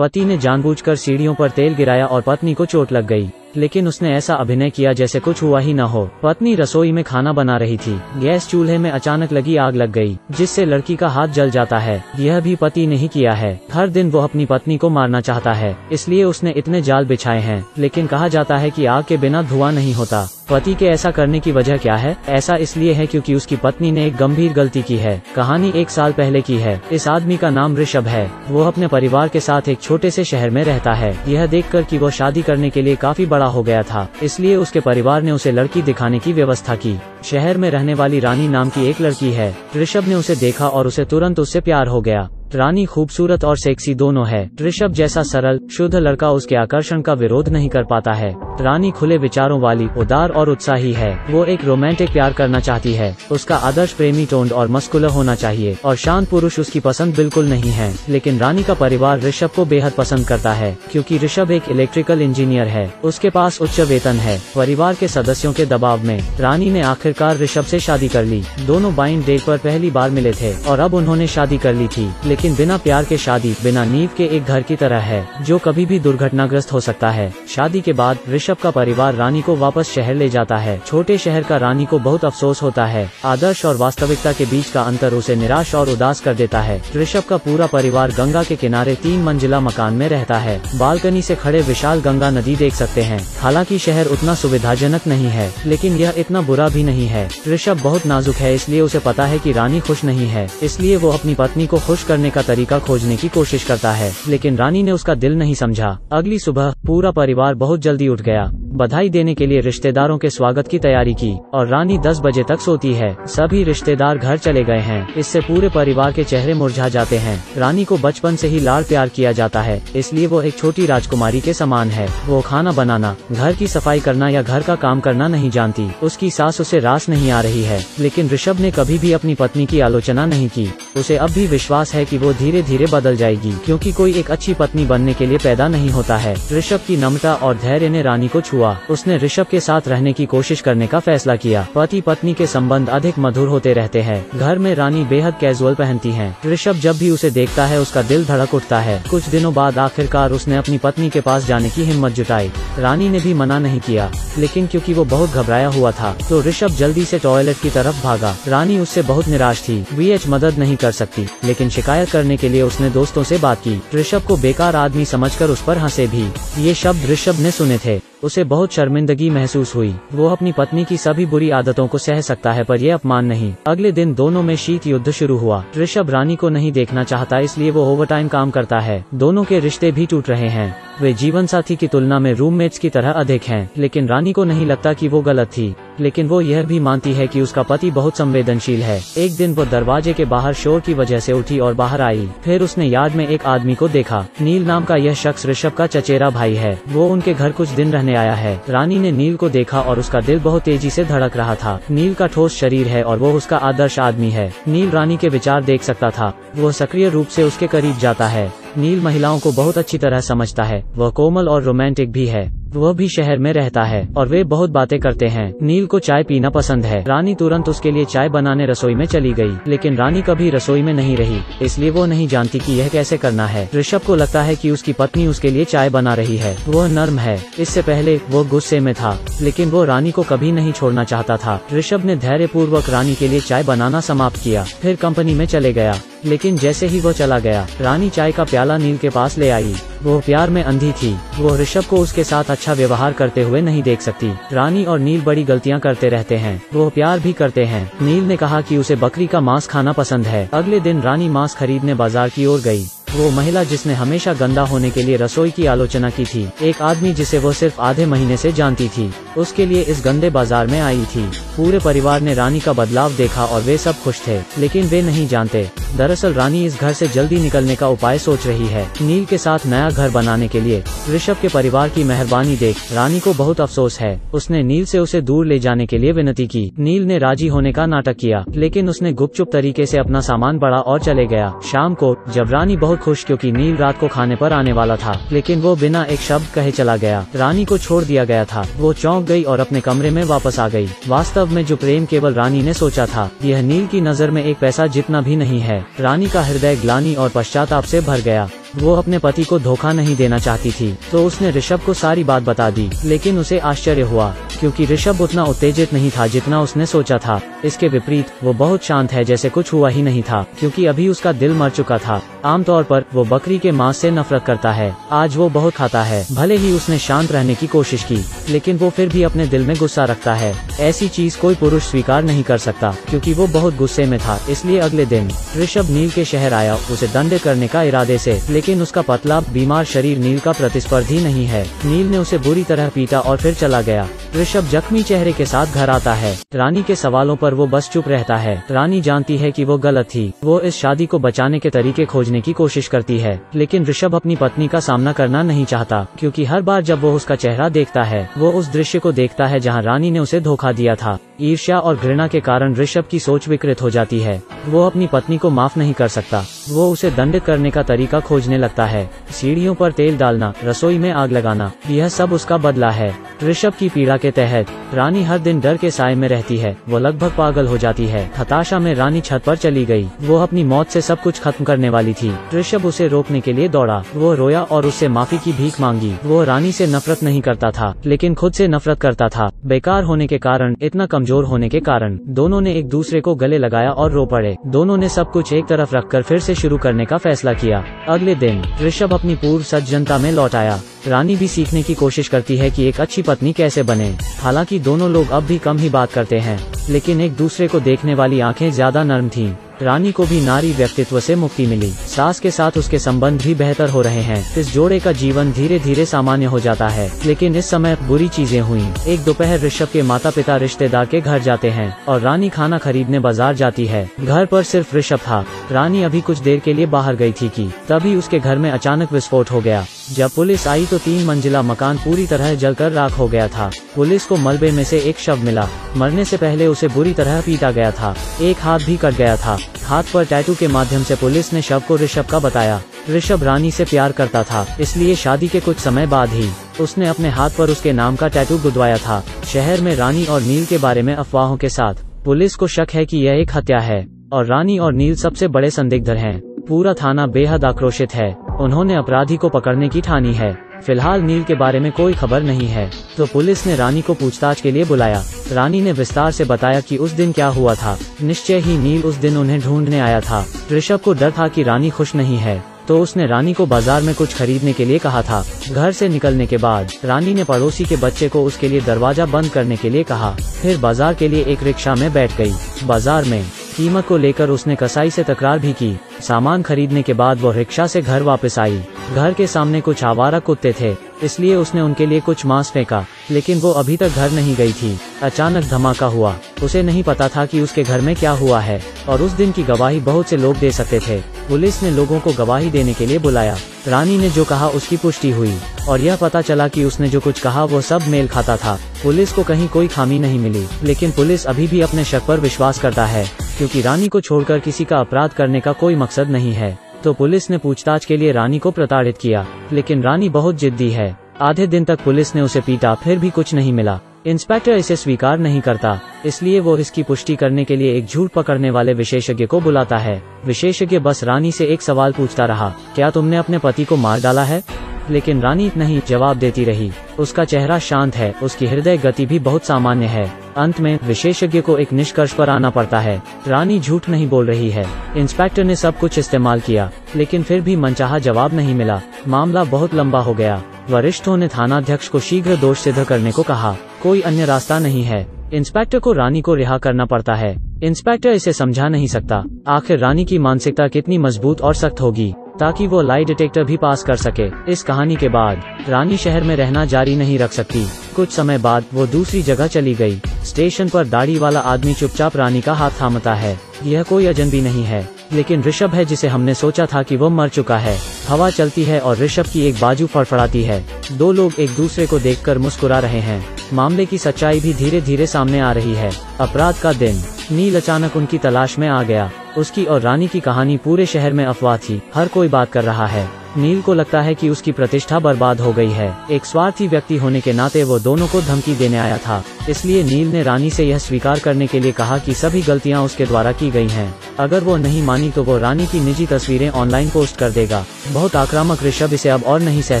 पति ने जानबूझकर सीढ़ियों पर तेल गिराया और पत्नी को चोट लग गई, लेकिन उसने ऐसा अभिनय किया जैसे कुछ हुआ ही न हो। पत्नी रसोई में खाना बना रही थी। गैस चूल्हे में अचानक लगी आग लग गई, जिससे लड़की का हाथ जल जाता है। यह भी पति ने ही किया है। हर दिन वो अपनी पत्नी को मारना चाहता है, इसलिए उसने इतने जाल बिछाए हैं, लेकिन कहा जाता है कि आग के बिना धुआं नहीं होता। पति के ऐसा करने की वजह क्या है? ऐसा इसलिए है क्योंकि उसकी पत्नी ने एक गंभीर गलती की है। कहानी 1 साल पहले की है। इस आदमी का नाम ऋषभ है। वो अपने परिवार के साथ एक छोटे से शहर में रहता है। यह देखकर कि वो शादी करने के लिए काफी बड़ा हो गया था, इसलिए उसके परिवार ने उसे लड़की दिखाने की व्यवस्था की। शहर में रहने वाली रानी नाम की एक लड़की है। ऋषभ ने उसे देखा और उसे तुरंत उससे प्यार हो गया। रानी खूबसूरत और सेक्सी दोनों है। ऋषभ जैसा सरल शुद्ध लड़का उसके आकर्षण का विरोध नहीं कर पाता है। रानी खुले विचारों वाली, उदार और उत्साही है। वो एक रोमांटिक प्यार करना चाहती है। उसका आदर्श प्रेमी टोन्ड और मस्कुलर होना चाहिए, और शांत पुरुष उसकी पसंद बिल्कुल नहीं है। लेकिन रानी का परिवार ऋषभ को बेहद पसंद करता है, क्योंकि ऋषभ एक इलेक्ट्रिकल इंजीनियर है। उसके पास उच्च वेतन है। परिवार के सदस्यों के दबाव में रानी ने आखिरकार ऋषभ से शादी कर ली। दोनों बाइंड डेट पर पहली बार मिले थे और अब उन्होंने शादी कर ली थी। लेकिन बिना प्यार के शादी बिना नींव के एक घर की तरह है, जो कभी भी दुर्घटनाग्रस्त हो सकता है। शादी के बाद ऋषभ का परिवार रानी को वापस शहर ले जाता है। छोटे शहर का रानी को बहुत अफसोस होता है। आदर्श और वास्तविकता के बीच का अंतर उसे निराश और उदास कर देता है। ऋषभ का पूरा परिवार गंगा के किनारे 3 मंजिला मकान में रहता है। बालकनी से खड़े विशाल गंगा नदी देख सकते हैं। हालांकि शहर उतना सुविधाजनक नहीं है, लेकिन यह इतना बुरा भी नहीं है। ऋषभ बहुत नाजुक है, इसलिए उसे पता है कि रानी खुश नहीं है। इसलिए वो अपनी पत्नी को खुश करने का तरीका खोजने की कोशिश करता है, लेकिन रानी ने उसका दिल नहीं समझा। अगली सुबह पूरा परिवार बहुत जल्दी उठ गया। बधाई देने के लिए रिश्तेदारों के स्वागत की तैयारी की, और रानी 10 बजे तक सोती है। सभी रिश्तेदार घर चले गए हैं। इससे पूरे परिवार के चेहरे मुरझा जाते हैं। रानी को बचपन से ही लाड़ प्यार किया जाता है, इसलिए वो एक छोटी राजकुमारी के समान है। वो खाना बनाना, घर की सफाई करना या घर का काम करना नहीं जानती। उसकी सास उसे रास नहीं आ रही है, लेकिन ऋषभ ने कभी भी अपनी पत्नी की आलोचना नहीं की। उसे अब भी विश्वास है कि वो धीरे धीरे बदल जाएगी, क्योंकि कोई एक अच्छी पत्नी बनने के लिए पैदा नहीं होता है। ऋषभ की नम्रता और धैर्य ने रानी को छुआ। उसने ऋषभ के साथ रहने की कोशिश करने का फैसला किया। पति पत्नी के संबंध अधिक मधुर होते रहते हैं। घर में रानी बेहद कैजुअल पहनती है। ऋषभ जब भी उसे देखता है उसका दिल धड़क उठता है। कुछ दिनों बाद आखिरकार उसने अपनी पत्नी के पास जाने की हिम्मत जुटाई। रानी ने भी मना नहीं किया, लेकिन क्योंकि वो बहुत घबराया हुआ था, तो ऋषभ जल्दी से टॉयलेट की तरफ भागा। रानी उससे बहुत निराश थी। VH मदद नहीं कर सकती, लेकिन शिकायत करने के लिए उसने दोस्तों से बात की। ऋषभ को बेकार आदमी समझकर उस पर हंसे भी। ये शब्द ऋषभ ने सुने थे। उसे बहुत शर्मिंदगी महसूस हुई। वो अपनी पत्नी की सभी बुरी आदतों को सह सकता है, पर यह अपमान नहीं। अगले दिन दोनों में शीत युद्ध शुरू हुआ। ऋषभ रानी को नहीं देखना चाहता, इसलिए वो ओवरटाइम काम करता है। दोनों के रिश्ते भी टूट रहे हैं। वे जीवन साथी की तुलना में रूममेट्स की तरह अधिक हैं, लेकिन रानी को नहीं लगता कि वो गलत थी। लेकिन वो यह भी मानती है कि उसका पति बहुत संवेदनशील है। एक दिन वो दरवाजे के बाहर शोर की वजह से उठी और बाहर आई। फिर उसने यार्ड में एक आदमी को देखा। नील नाम का यह शख्स ऋषभ का चचेरा भाई है। वो उनके घर कुछ दिन रहने आया है। रानी ने नील को देखा और उसका दिल बहुत तेजी से धड़क रहा था। नील का ठोस शरीर है और वो उसका आदर्श आदमी है। नील रानी के विचार देख सकता था। वो सक्रिय रूप से उसके करीब जाता है। नील महिलाओं को बहुत अच्छी तरह समझता है। वह कोमल और रोमांटिक भी है। वह भी शहर में रहता है और वे बहुत बातें करते हैं। नील को चाय पीना पसंद है। रानी तुरंत उसके लिए चाय बनाने रसोई में चली गई, लेकिन रानी कभी रसोई में नहीं रही, इसलिए वो नहीं जानती कि यह कैसे करना है। ऋषभ को लगता है कि उसकी पत्नी उसके लिए चाय बना रही है। वह नर्म है। इससे पहले वो गुस्से में था, लेकिन वो रानी को कभी नहीं छोड़ना चाहता था। ऋषभ ने धैर्यपूर्वक रानी के लिए चाय बनाना समाप्त किया, फिर कंपनी में चले गया। लेकिन जैसे ही वो चला गया, रानी चाय का प्याला नील के पास ले आई। वो प्यार में अंधी थी। वो ऋषभ को उसके साथ अच्छा व्यवहार करते हुए नहीं देख सकती। रानी और नील बड़ी गलतियां करते रहते हैं। वो प्यार भी करते हैं। नील ने कहा कि उसे बकरी का मांस खाना पसंद है। अगले दिन रानी मांस खरीदने बाजार की ओर गई। वो महिला जिसने हमेशा गंदा होने के लिए रसोई की आलोचना की थी, एक आदमी जिसे वो सिर्फ आधे महीने से जानती थी, उसके लिए इस गंदे बाजार में आई थी। पूरे परिवार ने रानी का बदलाव देखा और वे सब खुश थे, लेकिन वे नहीं जानते दरअसल रानी इस घर से जल्दी निकलने का उपाय सोच रही है। नील के साथ नया घर बनाने के लिए ऋषभ के परिवार की मेहरबानी देख रानी को बहुत अफसोस है। उसने नील से उसे दूर ले जाने के लिए विनती की। नील ने राजी होने का नाटक किया, लेकिन उसने गुपचुप तरीके से अपना सामान बढ़ा और चले गया। शाम को जब रानी बहुत खुश क्योंकि नील रात को खाने पर आने वाला था, लेकिन वो बिना एक शब्द कहे चला गया। रानी को छोड़ दिया गया था। वो चौंक गई और अपने कमरे में वापस आ गई। वास्तव में जो प्रेम केवल रानी ने सोचा था, यह नील की नजर में एक पैसा जितना भी नहीं है। रानी का हृदय ग्लानि और पश्चाताप से भर गया। वो अपने पति को धोखा नहीं देना चाहती थी, तो उसने ऋषभ को सारी बात बता दी। लेकिन उसे आश्चर्य हुआ, क्योंकि ऋषभ उतना उत्तेजित नहीं था जितना उसने सोचा था। इसके विपरीत वो बहुत शांत है, जैसे कुछ हुआ ही नहीं था, क्योंकि अभी उसका दिल मर चुका था। आमतौर पर वो बकरी के मांस से नफरत करता है, आज वो बहुत खाता है। भले ही उसने शांत रहने की कोशिश की, लेकिन वो फिर भी अपने दिल में गुस्सा रखता है। ऐसी चीज कोई पुरुष स्वीकार नहीं कर सकता, क्योंकि वो बहुत गुस्से में था। इसलिए अगले दिन ऋषभ नील के शहर आया, उसे दंडित करने का इरादे से। लेकिन उसका पतला बीमार शरीर नील का प्रतिस्पर्धी नहीं है। नील ने उसे बुरी तरह पीटा और फिर चला गया। ऋषभ जख्मी चेहरे के साथ घर आता है। रानी के सवालों पर वो बस चुप रहता है। रानी जानती है कि वो गलत थी। वो इस शादी को बचाने के तरीके खोजने की कोशिश करती है, लेकिन ऋषभ अपनी पत्नी का सामना करना नहीं चाहता, क्योंकि हर बार जब वो उसका चेहरा देखता है, वो उस दृश्य को देखता है जहाँ रानी ने उसे धोखा दिया था। ईर्ष्या और घृणा के कारण ऋषभ की सोच विकृत हो जाती है। वो अपनी पत्नी को माफ नहीं कर सकता। वो उसे दंडित करने का तरीका खोजने लगता है। सीढ़ियों पर तेल डालना, रसोई में आग लगाना, यह सब उसका बदला है। ऋषभ की पीड़ा के तहत रानी हर दिन डर के साए में रहती है। वो लगभग पागल हो जाती है। हताशा में रानी छत पर चली गई। वो अपनी मौत से सब कुछ खत्म करने वाली थी। ऋषभ उसे रोकने के लिए दौड़ा। वो रोया और उससे माफी की भीख मांगी। वो रानी से नफरत नहीं करता था, लेकिन खुद से नफरत करता था। बेकार होने के कारण, इतना कमजोर होने के कारण दोनों ने एक दूसरे को गले लगाया और रो पड़े। दोनों ने सब कुछ एक तरफ रखकर फिर से शुरू करने का फैसला किया। अगले दिन ऋषभ अपनी पूर्व सज्जनता में लौट आया। रानी भी सीखने की कोशिश करती है कि एक अच्छी पत्नी कैसे बने। हालांकि दोनों लोग अब भी कम ही बात करते हैं, लेकिन एक दूसरे को देखने वाली आंखें ज्यादा नर्म थीं। रानी को भी नारी व्यक्तित्व से मुक्ति मिली। सास के साथ उसके संबंध भी बेहतर हो रहे हैं। इस जोड़े का जीवन धीरे धीरे सामान्य हो जाता है। लेकिन इस समय बुरी चीजें हुई। एक दोपहर ऋषभ के माता पिता रिश्तेदार के घर जाते हैं और रानी खाना खरीदने बाजार जाती है। घर पर सिर्फ ऋषभ था। रानी अभी कुछ देर के लिए बाहर गई थी कि तभी उसके घर में अचानक विस्फोट हो गया। जब पुलिस आई तो 3 मंजिला मकान पूरी तरह जलकर राख हो गया था। पुलिस को मलबे में से एक शव मिला। मरने से पहले उसे बुरी तरह पीटा गया था। एक हाथ भी कट गया था। हाथ पर टैटू के माध्यम से पुलिस ने शव को ऋषभ का बताया। ऋषभ रानी से प्यार करता था, इसलिए शादी के कुछ समय बाद ही उसने अपने हाथ पर उसके नाम का टैटू गुदवाया था। शहर में रानी और नील के बारे में अफवाहों के साथ पुलिस को शक है कि यह एक हत्या है और रानी और नील सबसे बड़े संदिग्ध हैं। पूरा थाना बेहद आक्रोशित है। उन्होंने अपराधी को पकड़ने की ठानी है। फिलहाल नील के बारे में कोई खबर नहीं है, तो पुलिस ने रानी को पूछताछ के लिए बुलाया। रानी ने विस्तार से बताया कि उस दिन क्या हुआ था। निश्चय ही नील उस दिन उन्हें ढूंढने आया था। ऋषभ को डर था कि रानी खुश नहीं है, तो उसने रानी को बाजार में कुछ खरीदने के लिए कहा था। घर से निकलने के बाद रानी ने पड़ोसी के बच्चे को उसके लिए दरवाजा बंद करने के लिए कहा। फिर बाजार के लिए एक रिक्शा में बैठ गई। बाजार में कीमत को लेकर उसने कसाई से तकरार भी की। सामान खरीदने के बाद वो रिक्शा से घर वापस आई। घर के सामने कुछ आवारा कुत्ते थे, इसलिए उसने उनके लिए कुछ मांस फेंका, लेकिन वो अभी तक घर नहीं गई थी। अचानक धमाका हुआ। उसे नहीं पता था कि उसके घर में क्या हुआ है, और उस दिन की गवाही बहुत से लोग दे सकते थे। पुलिस ने लोगों को गवाही देने के लिए बुलाया। रानी ने जो कहा उसकी पुष्टि हुई, और यह पता चला कि उसने जो कुछ कहा वो सब मेल खाता था। पुलिस को कहीं कोई खामी नहीं मिली, लेकिन पुलिस अभी भी अपने शक पर विश्वास करता है, क्योंकि रानी को छोड़कर किसी का अपराध करने का कोई मकसद नहीं है। तो पुलिस ने पूछताछ के लिए रानी को प्रताड़ित किया, लेकिन रानी बहुत जिद्दी है। आधे दिन तक पुलिस ने उसे पीटा, फिर भी कुछ नहीं मिला। इंस्पेक्टर इसे स्वीकार नहीं करता, इसलिए वो इसकी पुष्टि करने के लिए एक झूठ पकड़ने वाले विशेषज्ञ को बुलाता है। विशेषज्ञ बस रानी से एक सवाल पूछता रहा, क्या तुमने अपने पति को मार डाला है? लेकिन रानी नहीं जवाब देती रही। उसका चेहरा शांत है, उसकी हृदय गति भी बहुत सामान्य है। अंत में विशेषज्ञ को एक निष्कर्ष पर आना पड़ता है, रानी झूठ नहीं बोल रही है। इंस्पेक्टर ने सब कुछ इस्तेमाल किया, लेकिन फिर भी मनचाहा जवाब नहीं मिला। मामला बहुत लंबा हो गया। वरिष्ठों ने थानाध्यक्ष को शीघ्र दोष सिद्ध करने को कहा। कोई अन्य रास्ता नहीं है। इंस्पेक्टर को रानी को रिहा करना पड़ता है। इंस्पेक्टर इसे समझा नहीं सकता। आखिर रानी की मानसिकता कितनी मजबूत और सख्त होगी ताकि वो लाई डिटेक्टर भी पास कर सके। इस कहानी के बाद रानी शहर में रहना जारी नहीं रख सकती। कुछ समय बाद वो दूसरी जगह चली गई। स्टेशन पर दाढ़ी वाला आदमी चुपचाप रानी का हाथ थामता है। यह कोई अजनबी नहीं है, लेकिन ऋषभ है जिसे हमने सोचा था कि वो मर चुका है। हवा चलती है और ऋषभ की एक बाजू फड़फड़ाती है। दो लोग एक दूसरे को देखकर मुस्कुरा रहे हैं। मामले की सच्चाई भी धीरे धीरे सामने आ रही है। अपराध का दिन। नील अचानक उनकी तलाश में आ गया। उसकी और रानी की कहानी पूरे शहर में अफवाह थी। हर कोई बात कर रहा है। नील को लगता है कि उसकी प्रतिष्ठा बर्बाद हो गई है। एक स्वार्थी व्यक्ति होने के नाते वो दोनों को धमकी देने आया था, इसलिए नील ने रानी से यह स्वीकार करने के लिए कहा कि सभी गलतियां उसके द्वारा की गई हैं। अगर वो नहीं मानी तो वो रानी की निजी तस्वीरें ऑनलाइन पोस्ट कर देगा। बहुत आक्रामक ऋषभ इसे अब और नहीं सह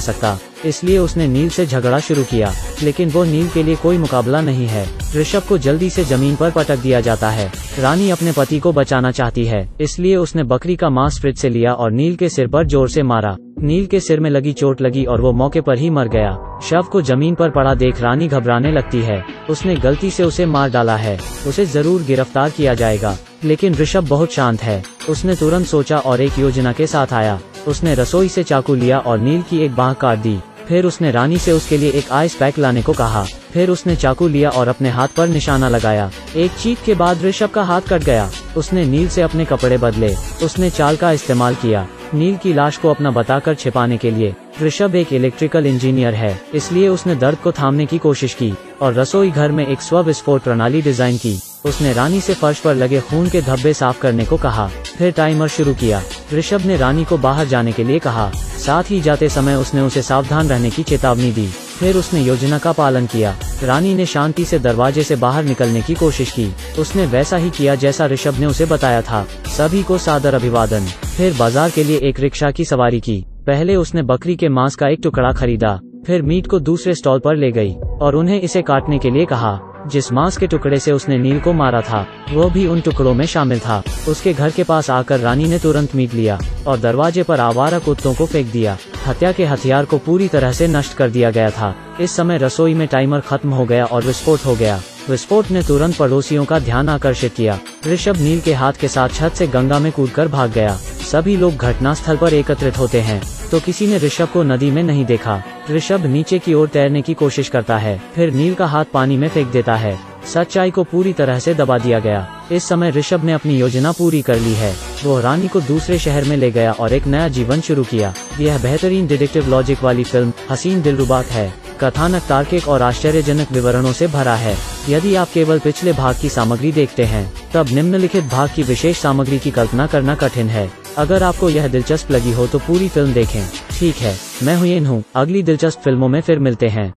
सकता, इसलिए उसने नील से झगड़ा शुरू किया, लेकिन वो नील के लिए कोई मुकाबला नहीं है। ऋषभ को जल्दी से जमीन पर पटक दिया जाता है। रानी अपने पति को बचाना चाहती है, इसलिए उसने बकरी का मांस फ्रिज से लिया और नील के सिर पर जोर से मारा। नील के सिर में लगी चोट लगी और वो मौके पर ही मर गया। शव को जमीन पर पड़ा देख रानी घबराने लगती है। उसने गलती से उसे मार डाला है, उसे जरूर गिरफ्तार किया जाएगा। लेकिन ऋषभ बहुत शांत है। उसने तुरंत सोचा और एक योजना के साथ आया। उसने रसोई से चाकू लिया और नील की एक बांह काट दी। फिर उसने रानी से उसके लिए एक आइस पैक लाने को कहा। फिर उसने चाकू लिया और अपने हाथ पर निशाना लगाया। एक चीख के बाद ऋषभ का हाथ कट गया। उसने नील से अपने कपड़े बदले। उसने चाल का इस्तेमाल किया नील की लाश को अपना बताकर छिपाने के लिए। ऋषभ एक इलेक्ट्रिकल इंजीनियर है, इसलिए उसने दर्द को थामने की कोशिश की और रसोई घर में एक स्व विस्फोट प्रणाली डिजाइन की। उसने रानी से फर्श पर लगे खून के धब्बे साफ करने को कहा। फिर टाइमर शुरू किया। ऋषभ ने रानी को बाहर जाने के लिए कहा, साथ ही जाते समय उसने उसे सावधान रहने की चेतावनी दी। फिर उसने योजना का पालन किया। रानी ने शांति से दरवाजे से बाहर निकलने की कोशिश की। उसने वैसा ही किया जैसा ऋषभ ने उसे बताया था। सभी को सादर अभिवादन। फिर बाजार के लिए एक रिक्शा की सवारी की। पहले उसने बकरी के मांस का एक टुकड़ा खरीदा, फिर मीट को दूसरे स्टॉल पर ले गई और उन्हें इसे काटने के लिए कहा। जिस मांस के टुकड़े से उसने नील को मारा था वो भी उन टुकड़ों में शामिल था। उसके घर के पास आकर रानी ने तुरंत मीट लिया और दरवाजे पर आवारा कुत्तों को फेंक दिया। हत्या के हथियार को पूरी तरह से नष्ट कर दिया गया था। इस समय रसोई में टाइमर खत्म हो गया और विस्फोट हो गया। विस्फोट ने तुरंत पड़ोसियों का ध्यान आकर्षित किया। ऋषभ नील के हाथ के साथ छत से गंगा में कूदकर भाग गया। सभी लोग घटनास्थल पर एकत्रित होते हैं, तो किसी ने ऋषभ को नदी में नहीं देखा। ऋषभ नीचे की ओर तैरने की कोशिश करता है, फिर नील का हाथ पानी में फेंक देता है। सच्चाई को पूरी तरह से दबा दिया गया। इस समय ऋषभ ने अपनी योजना पूरी कर ली है। वो रानी को दूसरे शहर में ले गया और एक नया जीवन शुरू किया। यह बेहतरीन डिटेक्टिव लॉजिक वाली फिल्म हसीन दिलरुबा है। कथानक तार्किक और आश्चर्यजनक विवरणों से भरा है। यदि आप केवल पिछले भाग की सामग्री देखते हैं, तब निम्नलिखित भाग की विशेष सामग्री की कल्पना करना कठिन है। अगर आपको यह दिलचस्प लगी हो तो पूरी फिल्म देखें। ठीक है, मैं हुयेन हूँ। अगली दिलचस्प फिल्मों में फिर मिलते हैं।